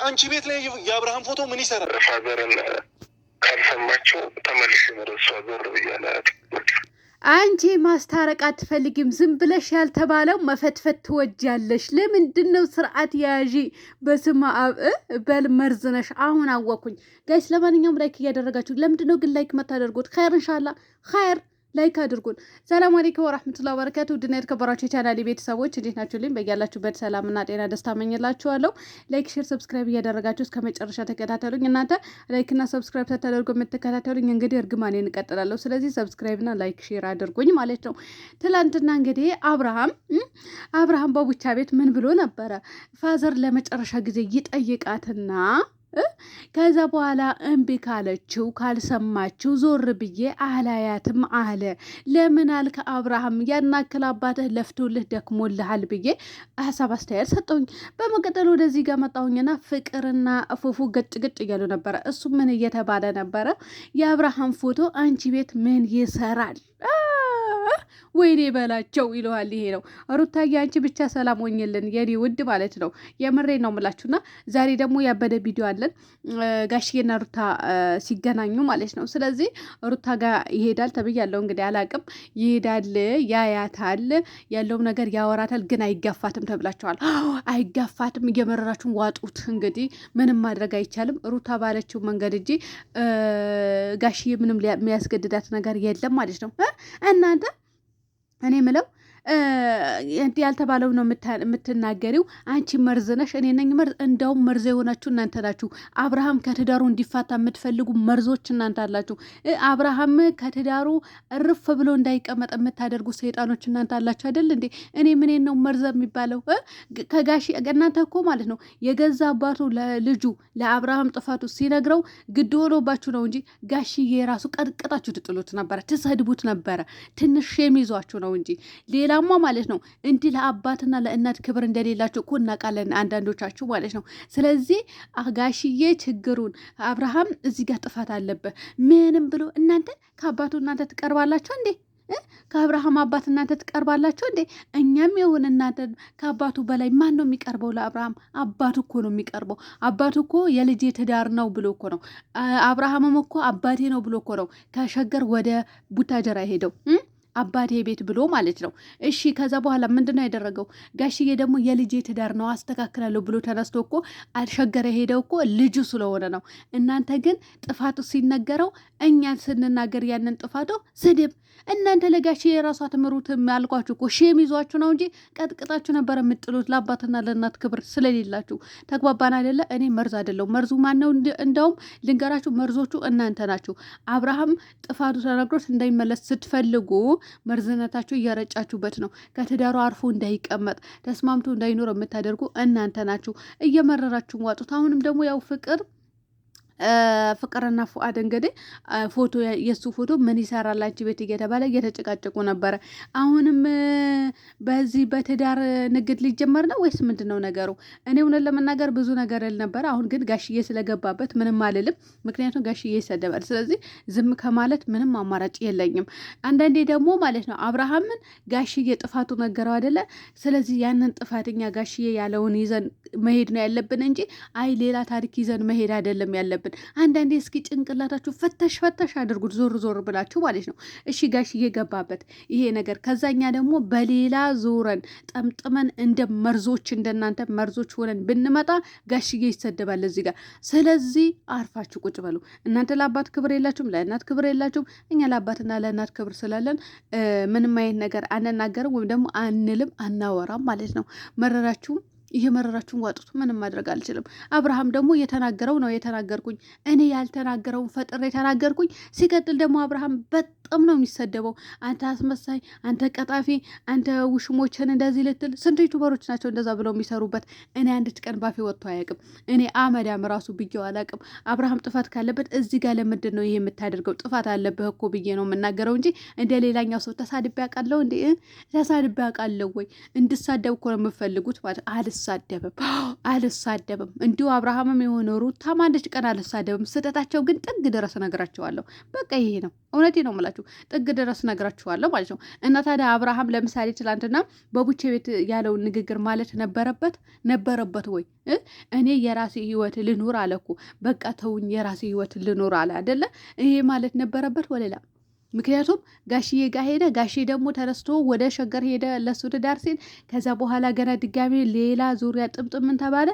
አንቺ ቤት ላይ የአብርሃም ፎቶ ምን ይሰራል? ፋዘርን ካልሰማቸው ተመልሽ መረሷ ዞር ብያለ። አንቺ ማስታረቅ አትፈልጊም። ዝም ብለሽ ያልተባለው መፈትፈት ትወጃለሽ። ለምንድን ነው? ስርዓት ያዢ። በስመ አብ በል መርዝነሽ። አሁን አወኩኝ ጋይስ። ለማንኛውም ላይክ እያደረጋችሁ ለምንድን ነው ግን ላይክ መታደርጉት? ኸይር ኢንሻአላህ ኸይር ላይክ አድርጉን። ሰላም አለይኩም ወራህመቱላሂ ወበረካቱ። ውድና የተከበራችሁ የቻናሌ ቤተሰቦች እንዴት ናችሁልኝ? በያላችሁበት ሰላምና ጤና ደስታ መኝላችኋለሁ። ላይክ፣ ሼር፣ ሰብስክራይብ እያደረጋችሁ እስከ መጨረሻ ተከታተሉኝ። እናንተ ላይክና ሰብስክራይብ ተደርጎ የምትከታተሉኝ እንግዲህ እርግማኔን እንቀጥላለሁ። ስለዚህ ሰብስክራይብና ላይክ ሼር አድርጉኝ ማለት ነው። ትላንትና እንግዲህ አብርሃም በቡቻ ቤት ምን ብሎ ነበረ? ፋዘር ለመጨረሻ ጊዜ ይጠይቃትና ከዛ በኋላ እምቢ ካለችው ካልሰማችው ዞር ብዬ አላያትም አለ። ለምን አልከ አብርሃም? ያናክል አባትህ ለፍቶልህ ደክሞልሃል ብዬ ሀሳብ አስተያየት ሰጠውኝ። በመቀጠል ወደዚህ ጋር መጣሁኝና ፍቅርና ፉፉ ገጭ ገጭ እያሉ ነበረ። እሱ ምን እየተባለ ነበረ? የአብርሃም ፎቶ አንቺ ቤት ምን ይሰራል? ወይኔ በላቸው ይለዋል። ይሄ ነው ሩታዬ፣ አንቺ ብቻ ሰላም ሆኝልን የኔ ውድ ማለት ነው። የምሬ ነው ምላችሁና ዛሬ ደግሞ ያበደ ቪዲዮ አለን ጋሽዬና ሩታ ሲገናኙ ማለት ነው። ስለዚህ ሩታ ጋር ይሄዳል ተብያለሁ። እንግዲህ አላቅም፣ ይሄዳል፣ ያያታል፣ ያለውም ነገር ያወራታል። ግን አይጋፋትም ተብላችኋል። አይጋፋትም። እየመረራችሁን ዋጡት። እንግዲህ ምንም ማድረግ አይቻልም። ሩታ ባለችው መንገድ እንጂ ጋሽዬ ምንም የሚያስገድዳት ነገር የለም ማለት ነው። እናንተ እኔ ምለው ያልተባለው ነው የምትናገሪው። አንቺ መርዝ ነሽ፣ እኔ ነኝ መርዝ። እንደውም መርዝ የሆናችሁ እናንተ ናችሁ። አብርሃም ከትዳሩ እንዲፋታ የምትፈልጉ መርዞች እናንተ አላችሁ። አብርሃም ከትዳሩ እርፍ ብሎ እንዳይቀመጥ የምታደርጉ ሰይጣኖች እናንተ አላችሁ አይደል እንዴ? እኔ ምን ነው መርዝ የሚባለው? ከጋሺ እናንተ እኮ ማለት ነው የገዛ አባቱ ለልጁ ለአብርሃም ጥፋቱ ሲነግረው ግድ ሆኖባችሁ ነው እንጂ ጋሺዬ የራሱ ቀጥቅጣችሁ ትጥሉት ነበረ፣ ትሰድቡት ነበረ። ትንሽ የሚይዟችሁ ነው እንጂ ሌላ ማለት ነው። እንዲህ ለአባትና ለእናት ክብር እንደሌላቸው እኮ እናውቃለን አንዳንዶቻችሁ ማለት ነው። ስለዚህ ጋሽዬ ችግሩን አብርሃም እዚህ ጋር ጥፋት አለበት ምንም ብሎ እናንተ ከአባቱ እናንተ ትቀርባላችሁ እንዴ? ከአብርሃም አባት እናንተ ትቀርባላችሁ እንዴ? እኛም የሆነ እናንተ ከአባቱ በላይ ማን ነው የሚቀርበው ለአብርሃም? አባቱ እኮ ነው የሚቀርበው። አባቱ እኮ የልጄ ትዳር ነው ብሎ እኮ ነው። አብርሃምም እኮ አባቴ ነው ብሎ እኮ ነው ከሸገር ወደ ቡታጀራ ሄደው አባቴ ቤት ብሎ ማለት ነው። እሺ ከዛ በኋላ ምንድነው ያደረገው? ጋሽዬ ደግሞ የልጄ ትዳር ነው አስተካክላለሁ ብሎ ተነስቶ እኮ አልሸገረ ሄደው እኮ ልጁ ስለሆነ ነው። እናንተ ግን ጥፋቱ ሲነገረው እኛን ስንናገር ያንን ጥፋቱ ስድብ። እናንተ ለጋሽዬ የራሷ ትምሩት ያልኳችሁ እኮ ሼም ይዟችሁ ነው እንጂ ቀጥቅጣችሁ ነበር የምጥሉት ለአባትና ለእናት ክብር ስለሌላችሁ። ተግባባን አይደለ? እኔ መርዝ አይደለሁ። መርዙ ማነው? እንደውም ልንገራችሁ፣ መርዞቹ እናንተ ናችሁ። አብርሃም ጥፋቱ ተነግሮት እንዳይመለስ ስትፈልጉ መርዝነታችሁ እያረጫችሁበት ነው። ከትዳሩ አርፎ እንዳይቀመጥ ተስማምቶ እንዳይኖር የምታደርጉ እናንተ ናችሁ። እየመረራችሁ ዋጡት። አሁንም ደግሞ ያው ፍቅርና ፉአድ እንግዲህ ፎቶ የሱ ፎቶ ምን ይሰራል አንቺ ቤት እየተባለ እየተጨቃጨቁ ነበረ። አሁንም በዚህ በትዳር ንግድ ሊጀመር ነው ወይስ ምንድን ነው ነገሩ? እኔ እውነት ለመናገር ብዙ ነገር ል ነበረ። አሁን ግን ጋሽዬ ስለገባበት ምንም አልልም፣ ምክንያቱም ጋሽዬ ይሰደባል። ስለዚህ ዝም ከማለት ምንም አማራጭ የለኝም። አንዳንዴ ደግሞ ማለት ነው አብርሃምን ጋሽዬ ጥፋቱ ነገረው አይደለ? ስለዚህ ያንን ጥፋተኛ ጋሽዬ ያለውን ይዘን መሄድ ነው ያለብን እንጂ አይ ሌላ ታሪክ ይዘን መሄድ አይደለም ያለብን። አንዳንዴ እስኪ ጭንቅላታችሁ ፈተሽ አድርጉት፣ ዞር ብላችሁ ማለት ነው። እሺ ጋሽዬ ገባበት ይሄ ነገር፣ ከዛኛ ደግሞ በሌላ ዞረን ጠምጥመን እንደ መርዞች እንደናንተ መርዞች ሆነን ብንመጣ ጋሽዬ ይሰደባል እዚህ ጋር። ስለዚህ አርፋችሁ ቁጭ በሉ። እናንተ ለአባት ክብር የላችሁም፣ ለእናት ክብር የላችሁም። እኛ ለአባትና ለእናት ክብር ስላለን ምንም አይነት ነገር አንናገርም ወይም ደግሞ አንልም፣ አናወራም ማለት ነው። መረራችሁም እየመረራችሁን ዋጡት። ምንም ማድረግ አልችልም። አብርሃም ደግሞ የተናገረው ነው የተናገርኩኝ። እኔ ያልተናገረውን ፈጥሬ የተናገርኩኝ። ሲቀጥል ደግሞ አብርሃም በጣም ነው የሚሰደበው። አንተ አስመሳይ፣ አንተ ቀጣፊ፣ አንተ ውሽሞችን እንደዚህ ልትል። ስንት ዩቱበሮች ናቸው እንደዛ ብለው የሚሰሩበት? እኔ አንድ ቀን ባፌ ወጥቶ አያውቅም። እኔ አመዳም ራሱ ብዬው አላውቅም። አብርሃም ጥፋት ካለበት እዚህ ጋር ለምንድን ነው ይሄ የምታደርገው? ጥፋት አለብህ እኮ ብዬ ነው የምናገረው እንጂ እንደ ሌላኛው ሰው ተሳድቤ አውቃለሁ እንዴ? ተሳድቤ አውቃለሁ ወይ? እንድሳደብ እኮ ነው የምፈልጉት ማለት አልሳደብም። እንዲሁ አብርሃምም የሆነ ሩታም አንድች ቀን አልሳደብም። ስህተታቸው ግን ጥግ ድረስ እነግራቸዋለሁ። በቃ ይሄ ነው፣ እውነቴ ነው የምላችሁ፣ ጥግ ድረስ እነግራችኋለሁ ማለት ነው። እና ታዲያ አብርሃም ለምሳሌ ትላንትና በቡቼ ቤት ያለውን ንግግር ማለት ነበረበት ወይ? እኔ የራሴ ህይወት ልኑር አለ እኮ። በቃ ተውኝ፣ የራሴ ህይወት ልኑር አለ አይደለ? ይሄ ማለት ነበረበት ወሌላ? ምክንያቱም ጋሽዬ ጋር ሄደ። ጋሽዬ ደግሞ ተነስቶ ወደ ሸገር ሄደ ለሱ ትዳር ሲል፣ ከዛ በኋላ ገና ድጋሜ ሌላ ዙሪያ ጥምጥምን ተባለ።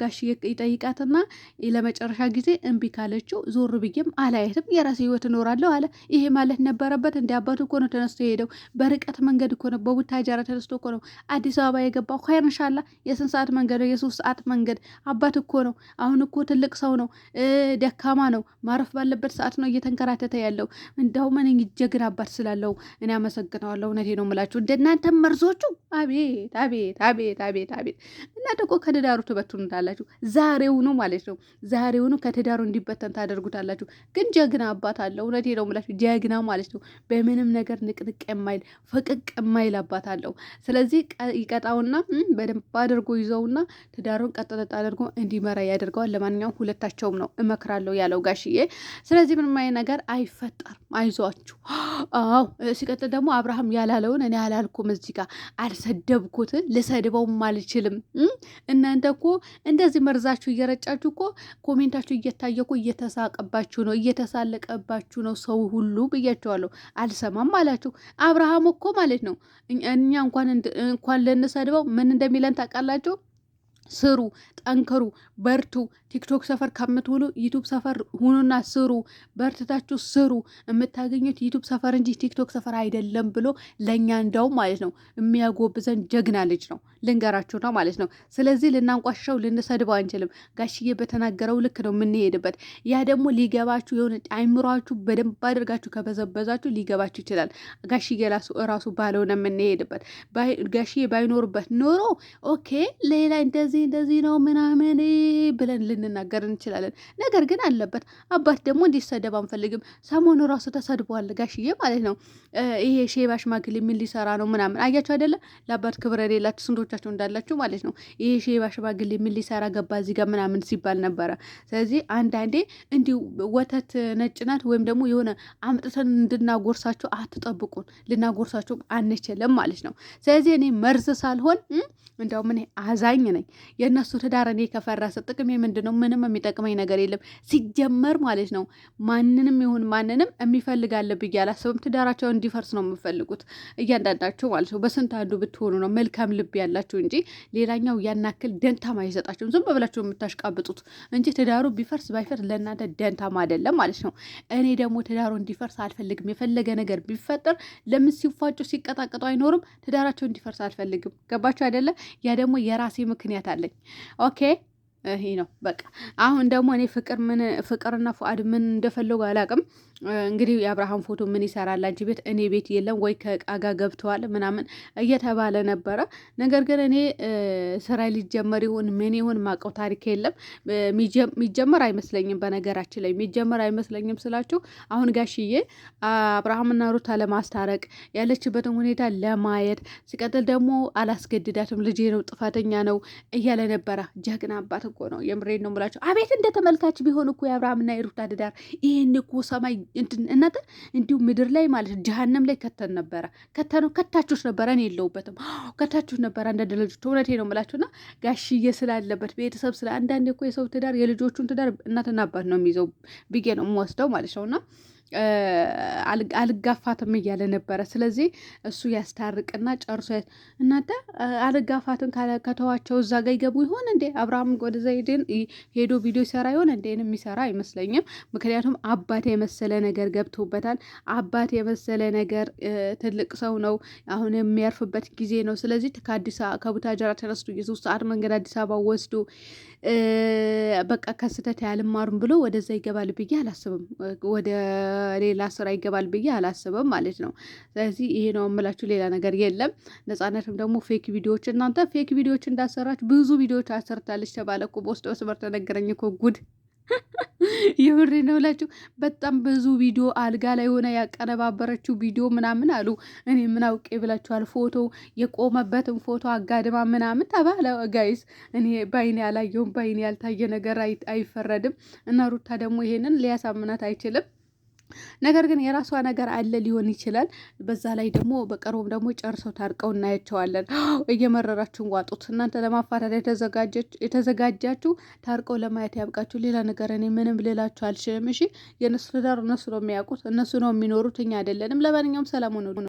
ጋሽዬ ይጠይቃትና ለመጨረሻ ጊዜ እምቢ ካለችው ዞር ብዬም አላየትም የራሴ ህይወት እኖራለሁ አለ። ይሄ ማለት ነበረበት? እንደ አባቱ እኮ ነው ተነስቶ ሄደው። በርቀት መንገድ እኮ ነው፣ በቡታጀራ ተነስቶ እኮ ነው አዲስ አበባ የገባው። ኸይር እንሻላ። የስንት ሰዓት መንገድ ነው? የ3 ሰዓት መንገድ። አባት እኮ ነው። አሁን እኮ ትልቅ ሰው ነው፣ ደካማ ነው። ማረፍ ባለበት ሰዓት ነው እየተንከራተተ ያለው። እንደውም እኔ ጀግና አባት ስላለው እኔ አመሰግነዋለሁ። እውነቴ ነው የምላችሁ። እንደናንተ መርዞቹ አቤት አቤት አቤት አቤት አቤት! እናንተ እኮ ከትዳሩ ትበትኑታላችሁ። ዛሬውኑ ማለት ነው፣ ዛሬውኑ ከትዳሩ እንዲበተን ታደርጉታላችሁ። ግን ጀግና አባት አለው። እውነቴ ነው የምላችሁ፣ ጀግና ማለት ነው። በምንም ነገር ንቅንቅ የማይል ፍቅቅ የማይል አባት አለው። ስለዚህ ይቀጣውና በደንብ አድርጎ ይዘውና ትዳሩን ቀጥለጥ አድርጎ እንዲመራ ያደርገዋል። ለማንኛውም ሁለታቸውም ነው እመክራለሁ ያለው ጋሽዬ። ስለዚህ ምንም አይነት ነገር አይፈጠርም። አይዟችሁ። አዎ ሲቀጥል ደግሞ አብርሃም ያላለውን እኔ አላልኩም። እዚህ ጋር አልሰደብኩትን ልሰድበውም አልችልም። እናንተ እኮ እንደዚህ መርዛችሁ እየረጫችሁ እኮ ኮሜንታችሁ እየታየ እኮ እየተሳቀባችሁ ነው፣ እየተሳለቀባችሁ ነው ሰው ሁሉ ብያቸዋለሁ። አልሰማም አላችሁ። አብርሃም እኮ ማለት ነው እኛ እንኳን ልንሰድበው ምን እንደሚለን ታውቃላችሁ? ስሩ፣ ጠንክሩ፣ በርቱ። ቲክቶክ ሰፈር ከምትውሉ ዩቱብ ሰፈር ሁኑና ስሩ። በርትታችሁ ስሩ። የምታገኙት ዩቱብ ሰፈር እንጂ ቲክቶክ ሰፈር አይደለም ብሎ ለእኛ እንደውም ማለት ነው የሚያጎብዘን ጀግና ልጅ ነው። ልንገራችሁ ነው ማለት ነው። ስለዚህ ልናንቋሸው ልንሰድበው አንችልም። ጋሽዬ በተናገረው ልክ ነው የምንሄድበት። ያ ደግሞ ሊገባችሁ የሆነ አይምሯችሁ በደንብ አድርጋችሁ ከበዘበዛችሁ ሊገባችሁ ይችላል። ጋሽዬ ራሱ ባለሆነ የምንሄድበት። ጋሽዬ ባይኖርበት ኖሮ ኦኬ ሌላ እንደዚህ ነው ምናምን ብለን ልንናገር እንችላለን። ነገር ግን አለበት። አባት ደግሞ እንዲሰደብ አንፈልግም። ሰሞኑ ራሱ ተሰድቧል ጋሽዬ ማለት ነው። ይሄ ሼባ ሽማግሌ ምን ሊሰራ ነው ምናምን። አያችሁ አይደለ? ለአባት ክብር የሌላችሁ ስንቶቻችሁ እንዳላችሁ ማለት ነው። ይሄ ሼባ ሽማግሌ ምን ሊሰራ ገባ እዚህ ጋር ምናምን ሲባል ነበረ። ስለዚህ አንዳንዴ እንዲሁ ወተት ነጭ ናት ወይም ደግሞ የሆነ አምጥተን እንድናጎርሳችሁ አትጠብቁን። ልናጎርሳችሁ አንችልም ማለት ነው። ስለዚህ እኔ መርዝ ሳልሆን እንደውም እኔ አዛኝ ነኝ። የእነሱ ትዳር እኔ ከፈረሰ ጥቅሜ ምንድን ነው? ምንም የሚጠቅመኝ ነገር የለም ሲጀመር ማለት ነው። ማንንም ይሁን ማንንም የሚፈልጋለ ብዬ አላስብም። ትዳራቸው እንዲፈርስ ነው የምፈልጉት እያንዳንዳቸው ማለት ነው። በስንት አንዱ ብትሆኑ ነው መልካም ልብ ያላችሁ እንጂ ሌላኛው ያናክል ደንታም አይሰጣችሁም። ዝም ብላችሁ የምታሽቃብጡት እንጂ ትዳሩ ቢፈርስ ባይፈርስ ለእናንተ ደንታም አይደለም ማለት ነው። እኔ ደግሞ ትዳሩ እንዲፈርስ አልፈልግም። የፈለገ ነገር ቢፈጠር ለምን ሲፋጩ ሲቀጣቅጡ አይኖርም። ትዳራቸው እንዲፈርስ አልፈልግም። ገባችሁ አይደለም? ያ ደግሞ የራሴ ምክንያት አለኝ። ኦኬ ይሄ ነው በቃ። አሁን ደግሞ እኔ ፍቅርና ፉአድ ምን እንደፈለጉ አላውቅም። እንግዲህ የአብርሃም ፎቶ ምን ይሰራል አንቺ ቤት? እኔ ቤት የለም ወይ ከቃጋ ገብተዋል ምናምን እየተባለ ነበረ። ነገር ግን እኔ ስራ ሊጀመር ይሁን ምን ይሁን ማቀው ታሪክ የለም። የሚጀመር አይመስለኝም። በነገራችን ላይ የሚጀመር አይመስለኝም ስላችሁ አሁን ጋሽዬ አብርሃምና ሩታ ለማስታረቅ ያለችበትን ሁኔታ ለማየት ሲቀጥል ደግሞ አላስገድዳትም ልጄ ነው ጥፋተኛ ነው እያለ ነበረ። ጀግና አባት እኮ ነው። የምሬድ ነው የምላቸው። አቤት እንደ ተመልካች ቢሆን እኮ የአብርሃምና የሩታ ትዳር ይህን እኮ ሰማይ እናንተ እንዲሁ ምድር ላይ ማለት ጀሃነም ላይ ከታችሁት ነበረ። እኔ የለሁበትም ከታችሁት ነበረ አንዳንድ ልጆች። እውነቴ ነው የምላችሁና ጋሽዬ ስላለበት ቤተሰብ ስለ አንዳንዴ እኮ የሰው ትዳር የልጆቹን ትዳር እናትና አባት ነው የሚይዘው ብዬ ነው የምወስደው ማለት ነውና አልጋፋትም እያለ ነበረ። ስለዚህ እሱ ያስታርቅና ጨርሶ እናንተ አልጋፋትን ከተዋቸው እዛ ጋ ይገቡ ይሆን እንዴ? አብርሃም ወደዛ ሄዶ ቪዲዮ ይሰራ ይሆን እንዴ? የሚሰራ አይመስለኝም። ምክንያቱም አባት የመሰለ ነገር ገብቶበታል። አባት የመሰለ ነገር ትልቅ ሰው ነው። አሁን የሚያርፍበት ጊዜ ነው። ስለዚህ ከቡታጀራ ተነስቶ የ3 ሰዓት መንገድ አዲስ አበባ ወስዶ በቃ ከስተት ያልማሩም ብሎ ወደዛ ይገባል ብዬ አላስብም። ወደ ሌላ ስራ ይገባል ብዬ አላስብም ማለት ነው። ስለዚህ ይሄ ነው የምላችሁ፣ ሌላ ነገር የለም። ነጻነትም ደግሞ ፌክ ቪዲዮዎች እናንተ ፌክ ቪዲዮዎች እንዳሰራች ብዙ ቪዲዮዎች አሰርታለች ተባለ እኮ በውስጥ መስመር ተነገረኝ እኮ ጉድ የምሬ ነው ብላችሁ በጣም ብዙ ቪዲዮ አልጋ ላይ ሆነ ያቀነባበረችው ቪዲዮ ምናምን አሉ። እኔ ምን አውቄ ብላችኋል። ፎቶ የቆመበትን ፎቶ አጋድማ ምናምን ተባለ። ጋይስ እኔ ባይኔ ያላየውም ባይኔ ያልታየ ነገር አይፈረድም። እና ሩታ ደግሞ ይሄንን ሊያሳምናት አይችልም። ነገር ግን የራሷ ነገር አለ ሊሆን ይችላል። በዛ ላይ ደግሞ በቅርቡም ደግሞ ጨርሰው ታርቀው እናያቸዋለን። እየመረራችሁን ዋጡት እናንተ ለማፋታት የተዘጋጃችሁ ታርቀው ለማየት ያብቃችሁ። ሌላ ነገር እኔ ምንም ልላችሁ አልችልም። እሺ የነሱ ትዳር እነሱ ነው የሚያውቁት፣ እነሱ ነው የሚኖሩት፣ እኛ አይደለንም። ለማንኛውም ሰላም ሆኖ